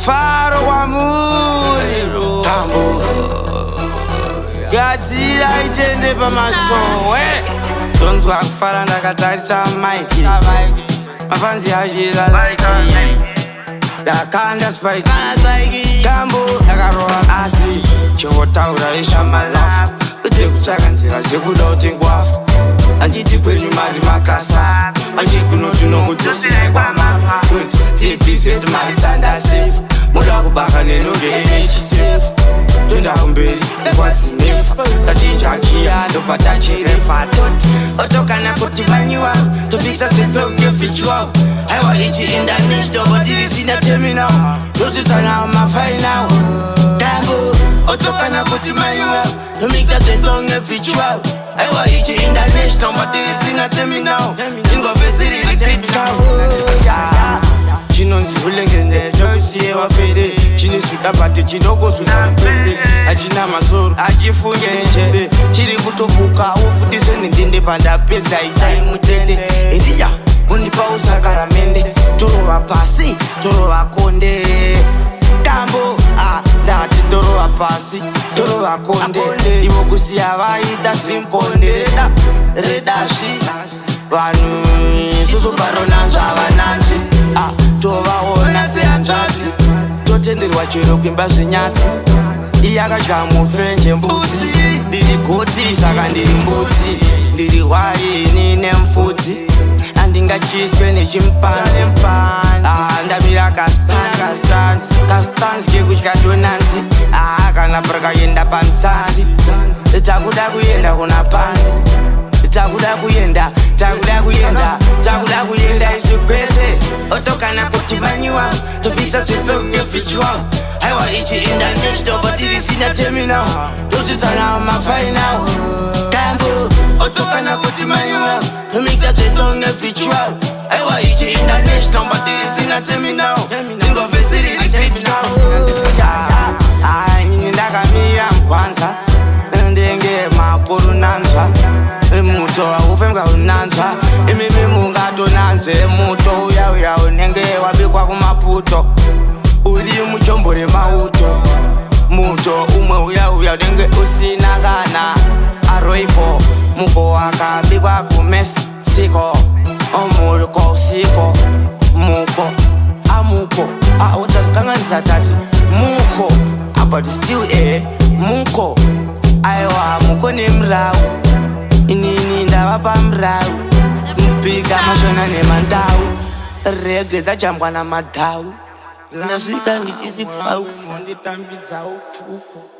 faro kwamuri tambo gadzira itende pamaso tonzwa kufara ndakatarisa maiki mafanzi achira like ndakanda spike tambo ndakarova asi chotaura ishamalafu kuti kutsvaka nzira dzekuda kuti ngwafu anditi kwenyu mari makasa anje kunoti nomudzosire kwamafa dzibizeti mari dzandasefu muda kubaka nenonge enechisefu toenda kumberi nekwadzinefa tachinja kia ndobva tachirefa toti otokana kuti manyiwa tofikisa zvesongefichwa aiwa ichi international vatirisina terminal todzidzana mafainal tambo otokana kuti manyiwa tofikisa zvesongefichwa aiwa ichi international vatirisina terminal ingofesiri critical chinonzi Hulengende choisiye wafere chine sudabate chinokozuza mpende achina masoro achifunge njere chiri kutobuka ufudise nendende pandapedza itai mutende ediya undipa usakaramende torova pasi torova konde tambo ndati torova pasi torova konde ivo kusiya vaita simponde redashi vanhu isusu baronanzva vananzi tovaona sehanzvadzi totenderwa chero kwimba zvenyatsi iyakadya mufrenje mbudzi ndiri goti saka ndiri mbudzi ndiri hwaini nemfudzi handingachiswe nechimpanzi ndamira kastanzi kekutya tonanzi kana prakaenda pamusanzi takuda kuenda kuna panzi takuda kuyenda isu kwese otokana kuti manyiwa tofikisa zvesongefichwa aiwa ichi international vatirisina terminal todzidzana mafainal tambo otokana kuti manyiwa tofikisa zvesongefichwa aiwa ichi international vatirisina terminal ingofesiri critical nyini ndakamira mugwanza ndenge makuru nanzva muto aufemga unanzva imimi mungatonanzve muto uya unenge wabikwa kumaputo uri muchombo remauto muto umwe uya unenge usina kana aroipo muko wakabikwa kumesiko omuko usiko muko amuko utakanganisa tati muko but still muko aiwa muko nemrau inini ndavapa mrau mpika mashona nemandau rege dzajambwa namadhau ndasvika ndichiti pfau nditambidza upfuko